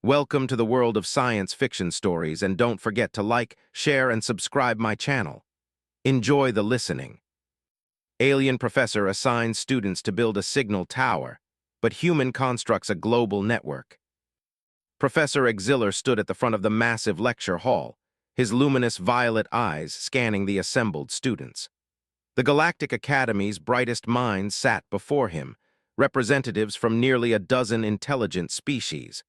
Welcome to the world of science fiction stories, and don't forget to like, share, and subscribe my channel. Enjoy the listening. Alien professor assigns students to build a signal tower, but human constructs a global network. Professor Exiller stood at the front of the massive lecture hall, his luminous violet eyes scanning the assembled students. The Galactic Academy's brightest minds sat before him, representatives from nearly a dozen intelligent species,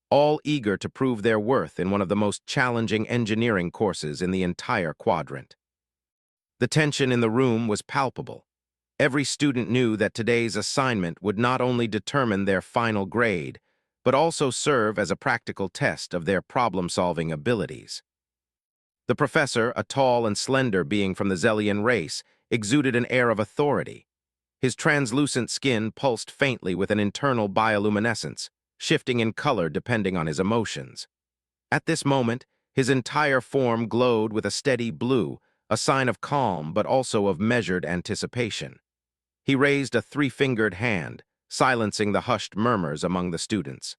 all eager to prove their worth in one of the most challenging engineering courses in the entire quadrant. The tension in the room was palpable. Every student knew that today's assignment would not only determine their final grade, but also serve as a practical test of their problem-solving abilities. The professor, a tall and slender being from the Zellian race, exuded an air of authority. His translucent skin pulsed faintly with an internal bioluminescence, shifting in color depending on his emotions. At this moment, his entire form glowed with a steady blue, a sign of calm but also of measured anticipation. He raised a three-fingered hand, silencing the hushed murmurs among the students.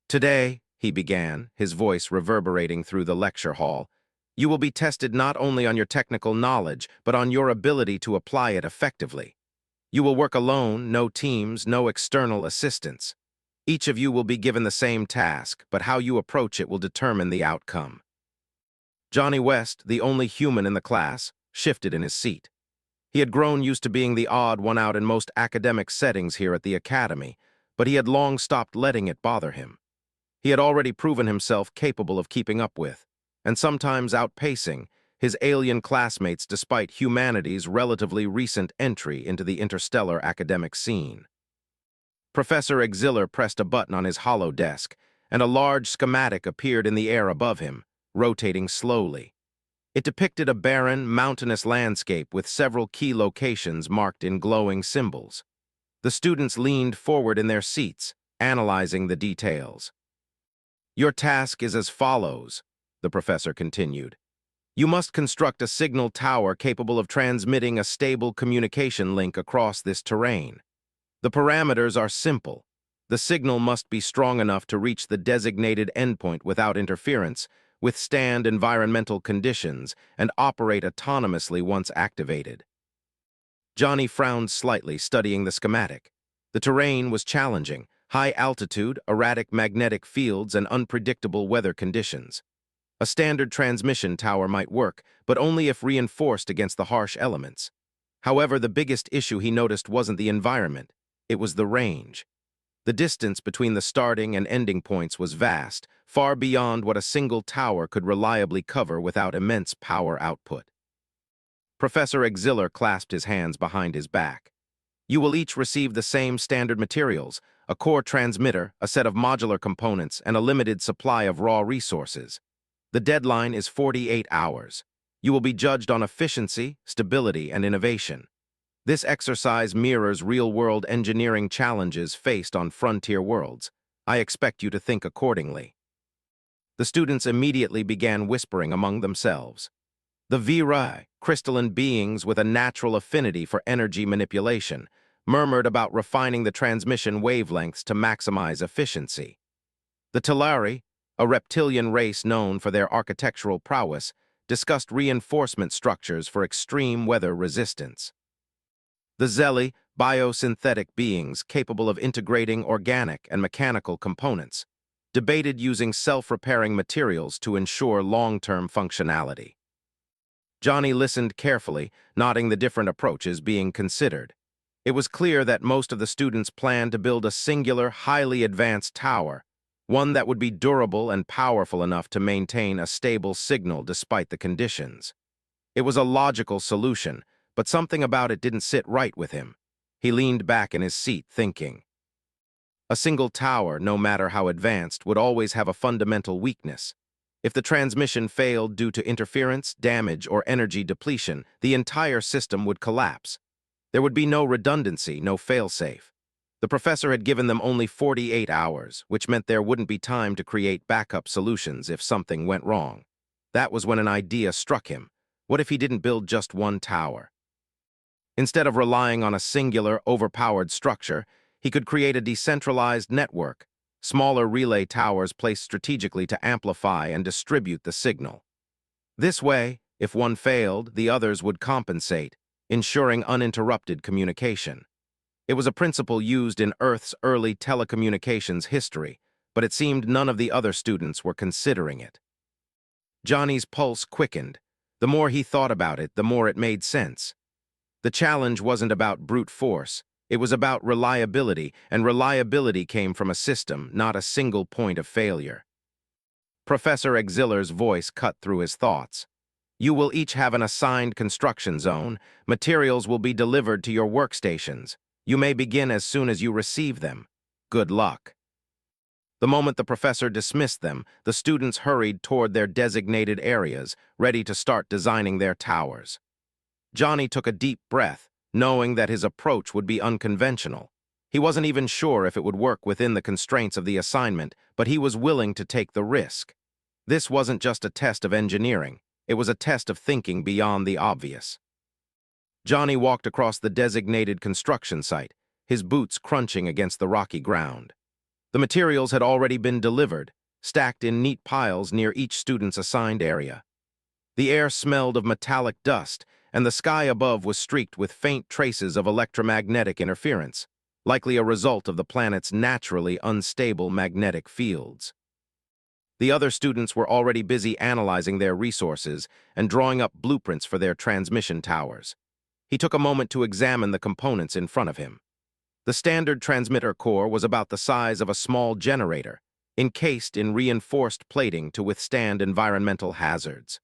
"Today," he began, his voice reverberating through the lecture hall, "you will be tested not only on your technical knowledge, but on your ability to apply it effectively. You will work alone, no teams, no external assistance. Each of you will be given the same task, but how you approach it will determine the outcome." Johnny West, the only human in the class, shifted in his seat. He had grown used to being the odd one out in most academic settings here at the academy, but he had long stopped letting it bother him. He had already proven himself capable of keeping up with, and sometimes outpacing, his alien classmates despite humanity's relatively recent entry into the interstellar academic scene. Professor Exiller pressed a button on his hollow desk, and a large schematic appeared in the air above him, rotating slowly. It depicted a barren, mountainous landscape with several key locations marked in glowing symbols. The students leaned forward in their seats, analyzing the details. "Your task is as follows," the professor continued. "You must construct a signal tower capable of transmitting a stable communication link across this terrain. The parameters are simple. The signal must be strong enough to reach the designated endpoint without interference, withstand environmental conditions, and operate autonomously once activated." Johnny frowned slightly, studying the schematic. The terrain was challenging: high altitude, erratic magnetic fields, and unpredictable weather conditions. A standard transmission tower might work, but only if reinforced against the harsh elements. However, the biggest issue he noticed wasn't the environment. It was the range. The distance between the starting and ending points was vast, far beyond what a single tower could reliably cover without immense power output. Professor Exiller clasped his hands behind his back. "You will each receive the same standard materials: a core transmitter, a set of modular components, and a limited supply of raw resources. The deadline is 48 hours. You will be judged on efficiency, stability, and innovation. This exercise mirrors real-world engineering challenges faced on frontier worlds. I expect you to think accordingly." The students immediately began whispering among themselves. The Virae, crystalline beings with a natural affinity for energy manipulation, murmured about refining the transmission wavelengths to maximize efficiency. The Telari, a reptilian race known for their architectural prowess, discussed reinforcement structures for extreme weather resistance. The Zelli, biosynthetic beings capable of integrating organic and mechanical components, debated using self-repairing materials to ensure long-term functionality. Johnny listened carefully, noting the different approaches being considered. It was clear that most of the students planned to build a singular, highly advanced tower, one that would be durable and powerful enough to maintain a stable signal despite the conditions. It was a logical solution, but something about it didn't sit right with him. He leaned back in his seat, thinking. A single tower, no matter how advanced, would always have a fundamental weakness. If the transmission failed due to interference, damage, or energy depletion, the entire system would collapse. There would be no redundancy, no fail-safe. The professor had given them only 48 hours, which meant there wouldn't be time to create backup solutions if something went wrong. That was when an idea struck him. What if he didn't build just one tower? Instead of relying on a singular, overpowered structure, he could create a decentralized network, smaller relay towers placed strategically to amplify and distribute the signal. This way, if one failed, the others would compensate, ensuring uninterrupted communication. It was a principle used in Earth's early telecommunications history, but it seemed none of the other students were considering it. Johnny's pulse quickened. The more he thought about it, the more it made sense. The challenge wasn't about brute force. It was about reliability, and reliability came from a system, not a single point of failure. Professor Exiller's voice cut through his thoughts. You will each have an assigned construction zone. Materials will be delivered to your workstations. You may begin as soon as you receive them. Good luck. The moment the professor dismissed them, the students hurried toward their designated areas, ready to start designing their towers. Johnny took a deep breath, knowing that his approach would be unconventional. He wasn't even sure if it would work within the constraints of the assignment, but he was willing to take the risk. This wasn't just a test of engineering. It was a test of thinking beyond the obvious. Johnny walked across the designated construction site, his boots crunching against the rocky ground. The materials had already been delivered, stacked in neat piles near each student's assigned area. The air smelled of metallic dust, and the sky above was streaked with faint traces of electromagnetic interference, likely a result of the planet's naturally unstable magnetic fields. The other students were already busy analyzing their resources and drawing up blueprints for their transmission towers. He took a moment to examine the components in front of him. The standard transmitter core was about the size of a small generator, encased in reinforced plating to withstand environmental hazards.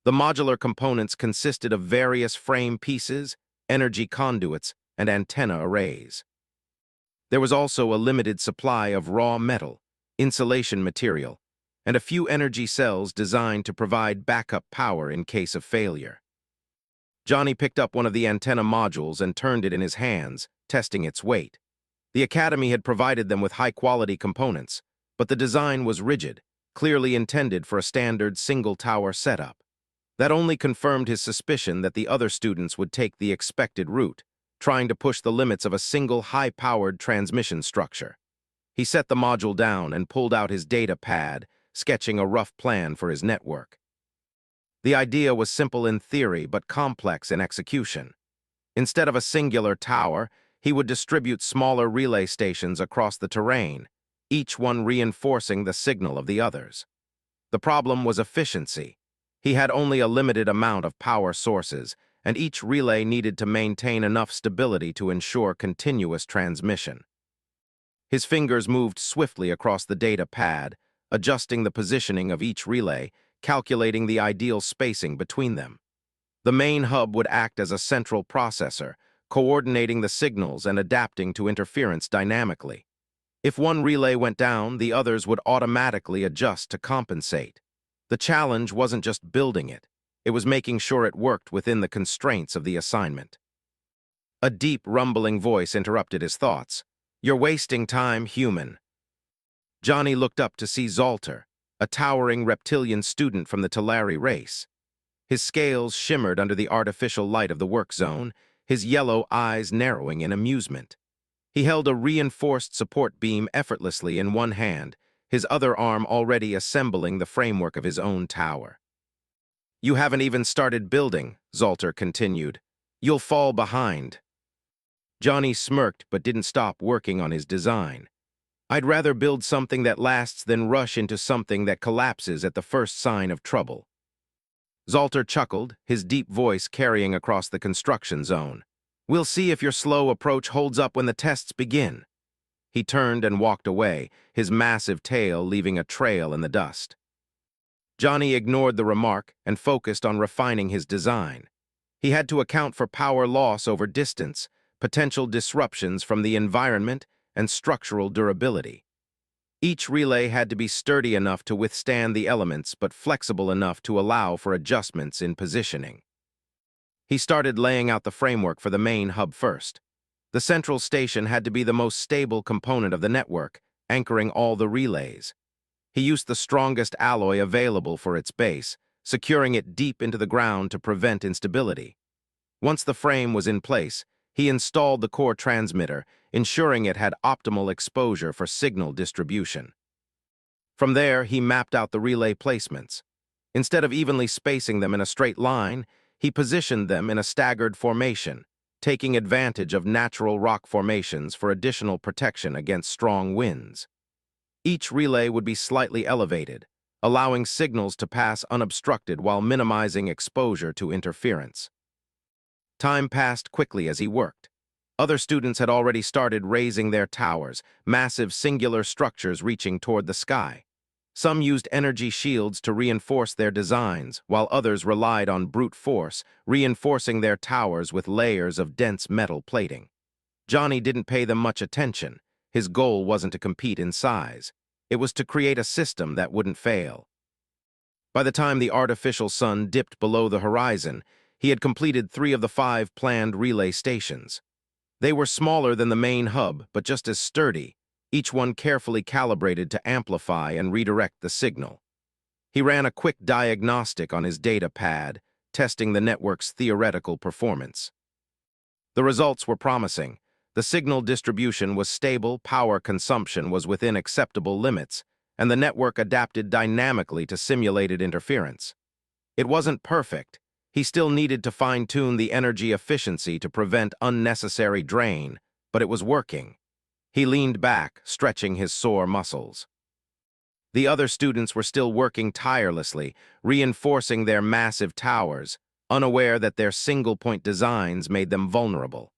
The modular components consisted of various frame pieces, energy conduits, and antenna arrays. There was also a limited supply of raw metal, insulation material, and a few energy cells designed to provide backup power in case of failure. Johnny picked up one of the antenna modules and turned it in his hands, testing its weight. The Academy had provided them with high-quality components, but the design was rigid, clearly intended for a standard single-tower setup. That only confirmed his suspicion that the other students would take the expected route, trying to push the limits of a single high-powered transmission structure. He set the module down and pulled out his data pad, sketching a rough plan for his network. The idea was simple in theory but complex in execution. Instead of a singular tower, he would distribute smaller relay stations across the terrain, each one reinforcing the signal of the others. The problem was efficiency. He had only a limited amount of power sources, and each relay needed to maintain enough stability to ensure continuous transmission. His fingers moved swiftly across the data pad, adjusting the positioning of each relay, calculating the ideal spacing between them. The main hub would act as a central processor, coordinating the signals and adapting to interference dynamically. If one relay went down, the others would automatically adjust to compensate. The challenge wasn't just building it, it was making sure it worked within the constraints of the assignment. A deep, rumbling voice interrupted his thoughts. "You're wasting time, human." Johnny looked up to see Zalter, a towering reptilian student from the Talari race. His scales shimmered under the artificial light of the work zone, his yellow eyes narrowing in amusement. He held a reinforced support beam effortlessly in one hand, his other arm already assembling the framework of his own tower. "You haven't even started building," Zalter continued. "You'll fall behind." Johnny smirked but didn't stop working on his design. "I'd rather build something that lasts than rush into something that collapses at the first sign of trouble." Zalter chuckled, his deep voice carrying across the construction zone. "We'll see if your slow approach holds up when the tests begin." He turned and walked away, his massive tail leaving a trail in the dust. Johnny ignored the remark and focused on refining his design. He had to account for power loss over distance, potential disruptions from the environment, and structural durability. Each relay had to be sturdy enough to withstand the elements but flexible enough to allow for adjustments in positioning. He started laying out the framework for the main hub first. The central station had to be the most stable component of the network, anchoring all the relays. He used the strongest alloy available for its base, securing it deep into the ground to prevent instability. Once the frame was in place, He installed the core transmitter, ensuring it had optimal exposure for signal distribution. From there, he mapped out the relay placements. Instead of evenly spacing them in a straight line, he positioned them in a staggered formation, taking advantage of natural rock formations for additional protection against strong winds. Each relay would be slightly elevated, allowing signals to pass unobstructed while minimizing exposure to interference. Time passed quickly as he worked. Other students had already started raising their towers, massive singular structures reaching toward the sky. Some used energy shields to reinforce their designs, while others relied on brute force, reinforcing their towers with layers of dense metal plating. Johnny didn't pay them much attention. His goal wasn't to compete in size. It was to create a system that wouldn't fail. By the time the artificial sun dipped below the horizon, he had completed 3 of the 5 planned relay stations. They were smaller than the main hub, but just as sturdy, each one carefully calibrated to amplify and redirect the signal. He ran a quick diagnostic on his data pad, testing the network's theoretical performance. The results were promising. The signal distribution was stable, power consumption was within acceptable limits, and the network adapted dynamically to simulated interference. It wasn't perfect. He still needed to fine-tune the energy efficiency to prevent unnecessary drain, but it was working. He leaned back, stretching his sore muscles. The other students were still working tirelessly, reinforcing their massive towers, unaware that their single-point designs made them vulnerable.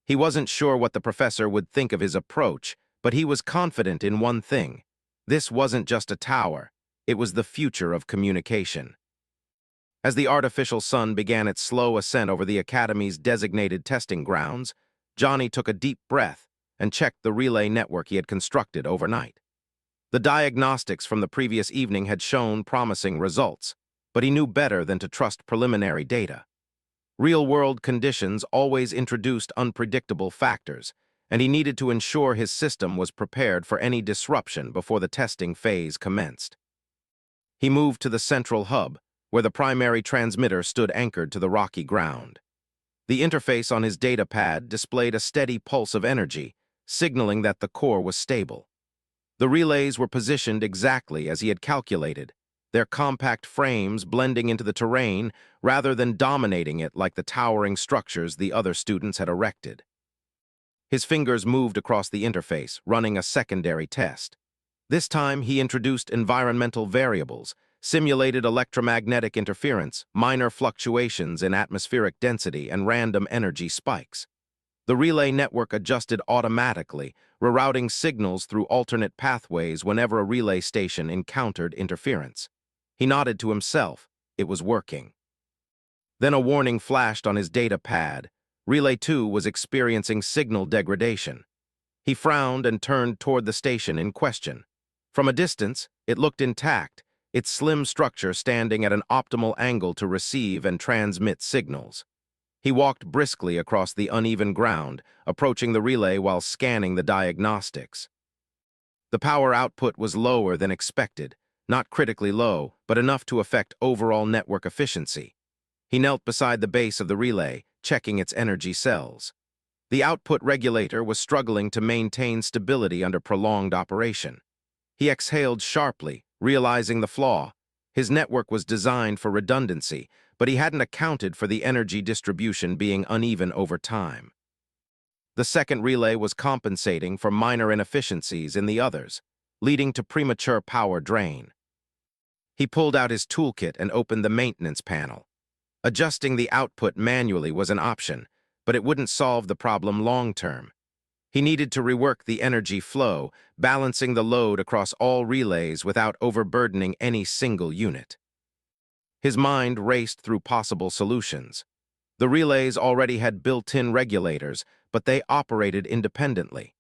He wasn't sure what the professor would think of his approach, but he was confident in one thing. This wasn't just a tower, it was the future of communication. As the artificial sun began its slow ascent over the Academy's designated testing grounds, Johnny took a deep breath and checked the relay network he had constructed overnight. The diagnostics from the previous evening had shown promising results, but he knew better than to trust preliminary data. Real-world conditions always introduced unpredictable factors, and he needed to ensure his system was prepared for any disruption before the testing phase commenced. He moved to the central hub, where the primary transmitter stood anchored to the rocky ground. The interface on his data pad displayed a steady pulse of energy, signaling that the core was stable. The relays were positioned exactly as he had calculated, their compact frames blending into the terrain rather than dominating it like the towering structures the other students had erected. His fingers moved across the interface, running a secondary test. This time, he introduced environmental variables, simulated electromagnetic interference, minor fluctuations in atmospheric density, and random energy spikes. The relay network adjusted automatically, rerouting signals through alternate pathways whenever a relay station encountered interference. He nodded to himself. It was working. Then a warning flashed on his data pad. Relay 2 was experiencing signal degradation. He frowned and turned toward the station in question. From a distance, it looked intact, its slim structure standing at an optimal angle to receive and transmit signals. He walked briskly across the uneven ground, approaching the relay while scanning the diagnostics. The power output was lower than expected, not critically low, but enough to affect overall network efficiency. He knelt beside the base of the relay, checking its energy cells. The output regulator was struggling to maintain stability under prolonged operation. He exhaled sharply, realizing the flaw. His network was designed for redundancy, but he hadn't accounted for the energy distribution being uneven over time. The second relay was compensating for minor inefficiencies in the others, leading to premature power drain. He pulled out his toolkit and opened the maintenance panel. Adjusting the output manually was an option, but it wouldn't solve the problem long-term. He needed to rework the energy flow, balancing the load across all relays without overburdening any single unit. His mind raced through possible solutions. The relays already had built-in regulators, but they operated independently.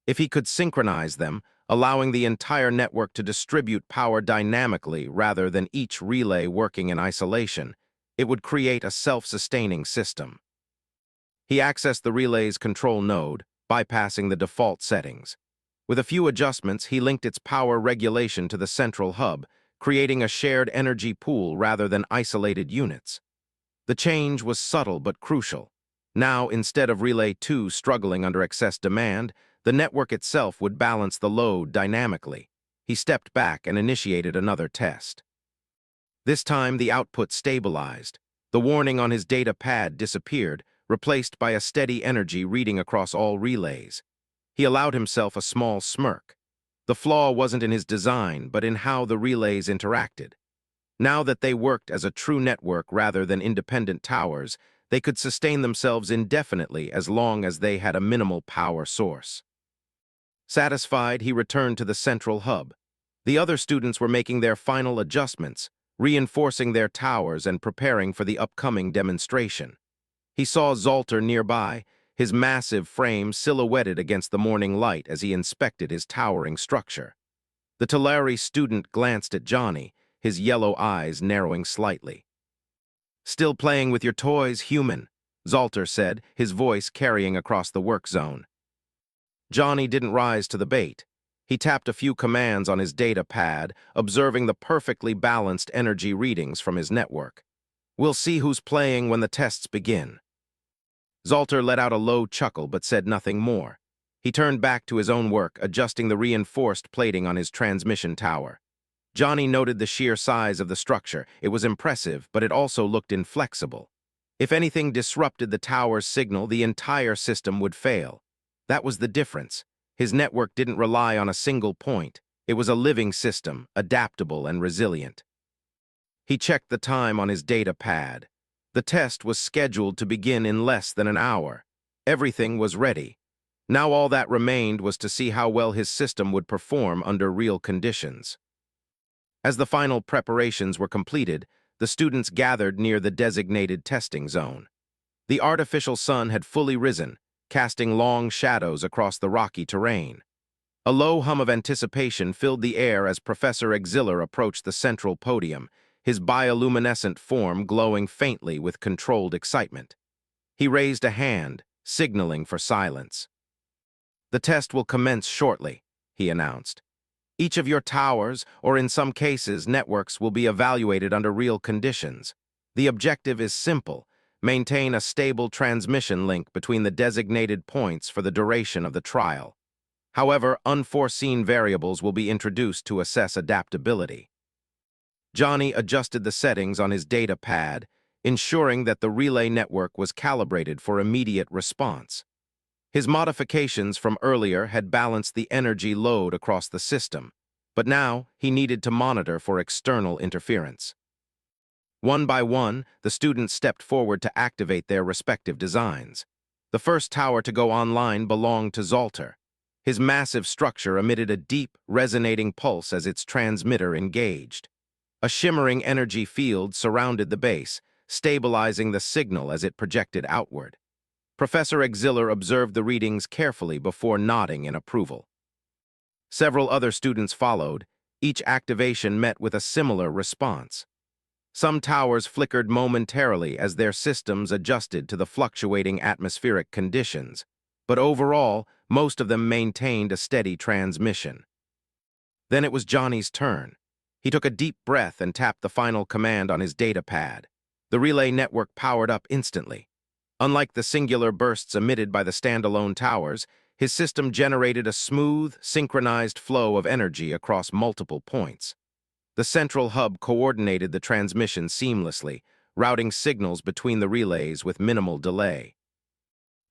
If he could synchronize them, allowing the entire network to distribute power dynamically rather than each relay working in isolation, it would create a self-sustaining system. He accessed the relay's control node, bypassing the default settings. With a few adjustments, he linked its power regulation to the central hub, creating a shared energy pool rather than isolated units. The change was subtle but crucial. Now, instead of Relay 2 struggling under excess demand, the network itself would balance the load dynamically. He stepped back and initiated another test. This time, the output stabilized. The warning on his data pad disappeared, replaced by a steady energy reading across all relays. He allowed himself a small smirk. The flaw wasn't in his design, but in how the relays interacted. Now that they worked as a true network rather than independent towers, they could sustain themselves indefinitely as long as they had a minimal power source. Satisfied, he returned to the central hub. The other students were making their final adjustments, reinforcing their towers and preparing for the upcoming demonstration. He saw Zolter nearby, his massive frame silhouetted against the morning light as he inspected his towering structure. The Tulare student glanced at Johnny, his yellow eyes narrowing slightly. "Still playing with your toys, human," Zolter said, his voice carrying across the work zone. Johnny didn't rise to the bait. He tapped a few commands on his data pad, observing the perfectly balanced energy readings from his network. "We'll see who's playing when the tests begin." Zolter let out a low chuckle but said nothing more. He turned back to his own work, adjusting the reinforced plating on his transmission tower. Johnny noted the sheer size of the structure. It was impressive, but it also looked inflexible. If anything disrupted the tower's signal, the entire system would fail. That was the difference. His network didn't rely on a single point. It was a living system, adaptable and resilient. He checked the time on his data pad. The test was scheduled to begin in less than an hour. Everything was ready. Now all that remained was to see how well his system would perform under real conditions. As the final preparations were completed, the students gathered near the designated testing zone. The artificial sun had fully risen, casting long shadows across the rocky terrain. A low hum of anticipation filled the air as Professor Exiller approached the central podium, his bioluminescent form glowing faintly with controlled excitement. He raised a hand, signaling for silence. "The test will commence shortly," he announced. "Each of your towers, or in some cases networks, will be evaluated under real conditions. The objective is simple: maintain a stable transmission link between the designated points for the duration of the trial. However, unforeseen variables will be introduced to assess adaptability." Johnny adjusted the settings on his data pad, ensuring that the relay network was calibrated for immediate response. His modifications from earlier had balanced the energy load across the system, but now he needed to monitor for external interference. One by one, the students stepped forward to activate their respective designs. The first tower to go online belonged to Zolter. His massive structure emitted a deep, resonating pulse as its transmitter engaged. A shimmering energy field surrounded the base, stabilizing the signal as it projected outward. Professor Exiller observed the readings carefully before nodding in approval. Several other students followed. Each activation met with a similar response. Some towers flickered momentarily as their systems adjusted to the fluctuating atmospheric conditions, but overall, most of them maintained a steady transmission. Then it was Johnny's turn. He took a deep breath and tapped the final command on his data pad. The relay network powered up instantly. Unlike the singular bursts emitted by the standalone towers, his system generated a smooth, synchronized flow of energy across multiple points. The central hub coordinated the transmission seamlessly, routing signals between the relays with minimal delay.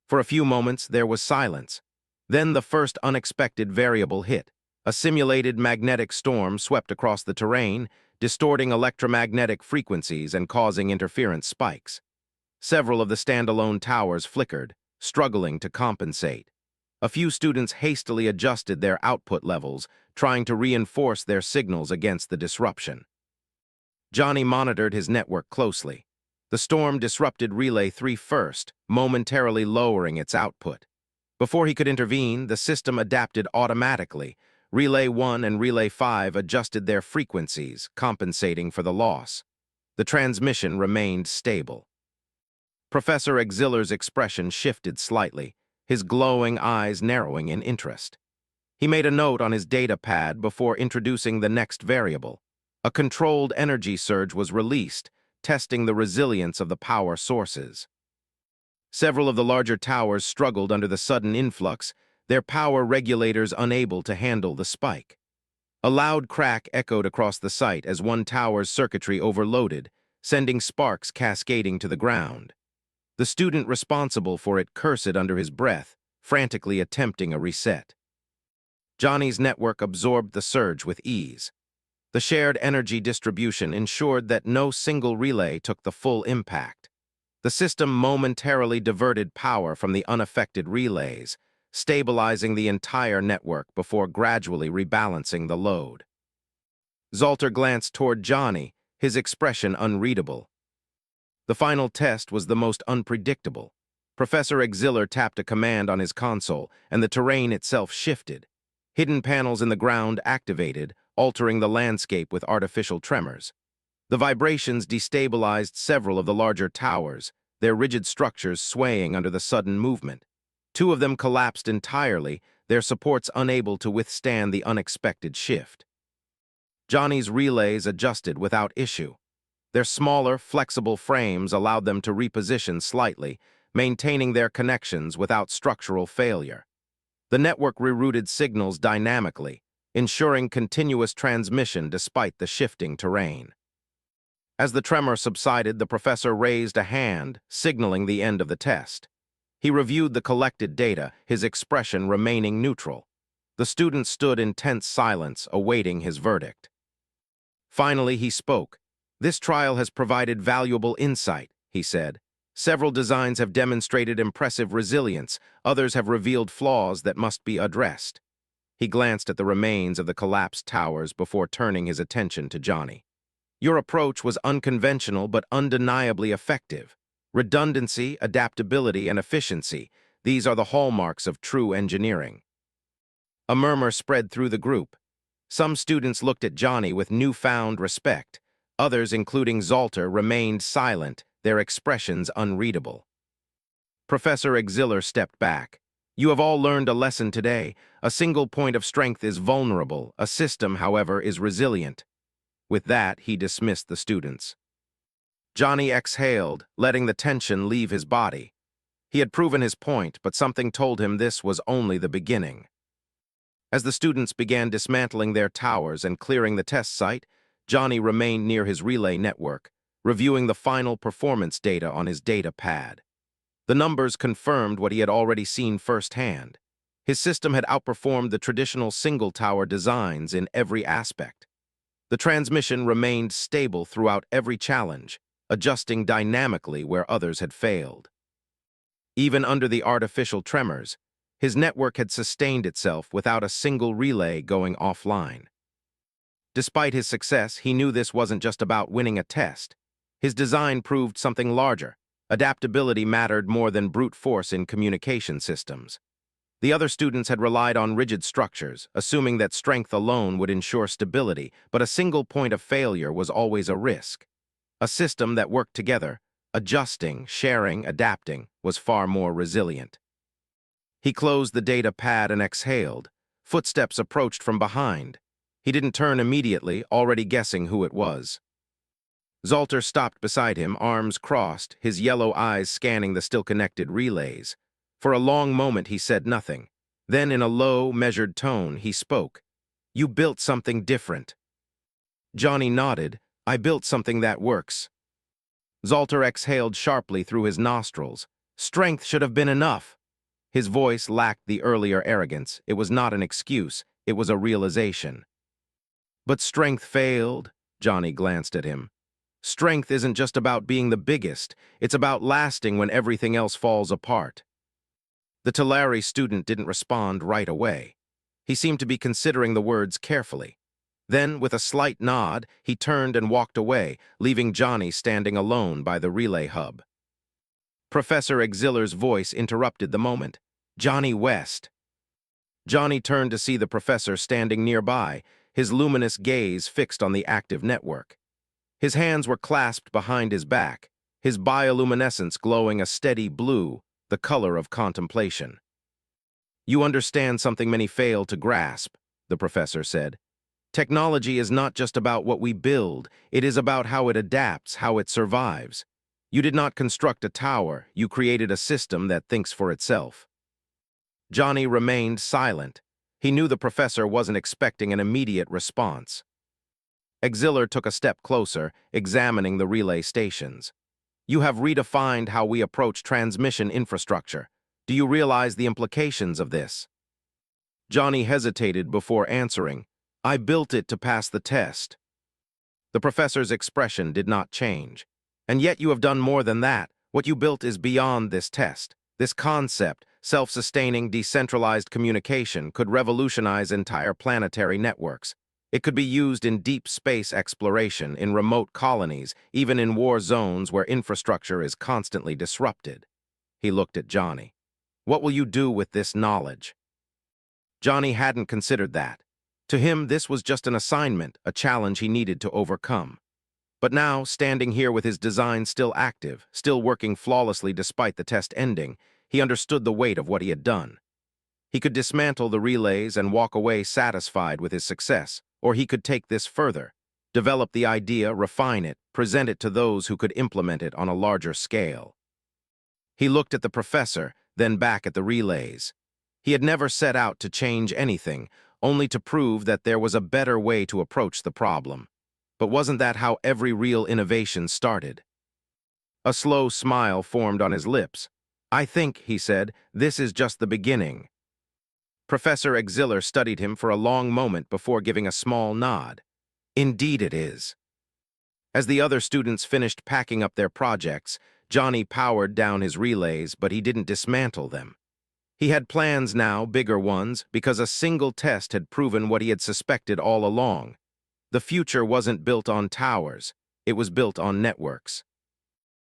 For a few moments, there was silence. Then the first unexpected variable hit. A simulated magnetic storm swept across the terrain, distorting electromagnetic frequencies and causing interference spikes. Several of the standalone towers flickered, struggling to compensate. A few students hastily adjusted their output levels, trying to reinforce their signals against the disruption. Johnny monitored his network closely. The storm disrupted Relay 3 first, momentarily lowering its output. Before he could intervene, the system adapted automatically. Relay 1 and Relay 5 adjusted their frequencies, compensating for the loss. The transmission remained stable. Professor Exiller's expression shifted slightly, his glowing eyes narrowing in interest. He made a note on his data pad before introducing the next variable. A controlled energy surge was released, testing the resilience of the power sources. Several of the larger towers struggled under the sudden influx, their power regulators unable to handle the spike. A loud crack echoed across the site as one tower's circuitry overloaded, sending sparks cascading to the ground. The student responsible for it cursed under his breath, frantically attempting a reset. Johnny's network absorbed the surge with ease. The shared energy distribution ensured that no single relay took the full impact. The system momentarily diverted power from the unaffected relays, stabilizing the entire network before gradually rebalancing the load. Zolter glanced toward Johnny, his expression unreadable. The final test was the most unpredictable. Professor Exiller tapped a command on his console, and the terrain itself shifted. Hidden panels in the ground activated, altering the landscape with artificial tremors. The vibrations destabilized several of the larger towers, their rigid structures swaying under the sudden movement. Two of them collapsed entirely, their supports unable to withstand the unexpected shift. Johnny's relays adjusted without issue. Their smaller, flexible frames allowed them to reposition slightly, maintaining their connections without structural failure. The network rerouted signals dynamically, ensuring continuous transmission despite the shifting terrain. As the tremor subsided, the professor raised a hand, signaling the end of the test. He reviewed the collected data, his expression remaining neutral. The student stood in tense silence, awaiting his verdict. Finally, he spoke. "This trial has provided valuable insight," he said. "Several designs have demonstrated impressive resilience, others have revealed flaws that must be addressed." He glanced at the remains of the collapsed towers before turning his attention to Johnny. "Your approach was unconventional but undeniably effective. Redundancy, adaptability, and efficiency, these are the hallmarks of true engineering." A murmur spread through the group. Some students looked at Johnny with newfound respect. Others, including Zolter, remained silent, their expressions unreadable. Professor Exiller stepped back. "You have all learned a lesson today. A single point of strength is vulnerable. A system, however, is resilient." With that, he dismissed the students. Johnny exhaled, letting the tension leave his body. He had proven his point, but something told him this was only the beginning. As the students began dismantling their towers and clearing the test site, Johnny remained near his relay network, reviewing the final performance data on his data pad. The numbers confirmed what he had already seen firsthand. His system had outperformed the traditional single-tower designs in every aspect. The transmission remained stable throughout every challenge, adjusting dynamically where others had failed. Even under the artificial tremors, his network had sustained itself without a single relay going offline. Despite his success, he knew this wasn't just about winning a test. His design proved something larger. Adaptability mattered more than brute force in communication systems. The other students had relied on rigid structures, assuming that strength alone would ensure stability, but a single point of failure was always a risk. A system that worked together, adjusting, sharing, adapting, was far more resilient. He closed the data pad and exhaled. Footsteps approached from behind. He didn't turn immediately, already guessing who it was. Zolter stopped beside him, arms crossed, his yellow eyes scanning the still-connected relays. For a long moment he said nothing. Then, in a low, measured tone, he spoke. "You built something different." Johnny nodded. "I built something that works." Zolter exhaled sharply through his nostrils. "Strength should have been enough." His voice lacked the earlier arrogance. It was not an excuse, it was a realization. "But strength failed," Johnny glanced at him. "Strength isn't just about being the biggest, it's about lasting when everything else falls apart." The Tulare student didn't respond right away. He seemed to be considering the words carefully. Then, with a slight nod, he turned and walked away, leaving Johnny standing alone by the relay hub. Professor Exiller's voice interrupted the moment. "Johnny West." Johnny turned to see the professor standing nearby, his luminous gaze fixed on the active network. His hands were clasped behind his back, his bioluminescence glowing a steady blue, the color of contemplation. "You understand something many fail to grasp," the professor said. "Technology is not just about what we build, it is about how it adapts, how it survives. You did not construct a tower, you created a system that thinks for itself. Johnny remained silent. He knew the professor wasn't expecting an immediate response. Exiller took a step closer, examining the relay stations. You have redefined how we approach transmission infrastructure. Do you realize the implications of this? Johnny hesitated before answering. I built it to pass the test. The professor's expression did not change. And yet you have done more than that. What you built is beyond this test. This concept, self-sustaining, decentralized communication, could revolutionize entire planetary networks. It could be used in deep space exploration, in remote colonies, even in war zones where infrastructure is constantly disrupted. He looked at Johnny. What will you do with this knowledge? Johnny hadn't considered that. To him, this was just an assignment, a challenge he needed to overcome. But now, standing here with his design still active, still working flawlessly despite the test ending, he understood the weight of what he had done. He could dismantle the relays and walk away satisfied with his success, or he could take this further, develop the idea, refine it, present it to those who could implement it on a larger scale. He looked at the professor, then back at the relays. He had never set out to change anything, only to prove that there was a better way to approach the problem. But wasn't that how every real innovation started? A slow smile formed on his lips. I think, he said, this is just the beginning. Professor Exiller studied him for a long moment before giving a small nod. Indeed it is. As the other students finished packing up their projects, Johnny powered down his relays, but he didn't dismantle them. He had plans now, bigger ones, because a single test had proven what he had suspected all along. The future wasn't built on towers, it was built on networks.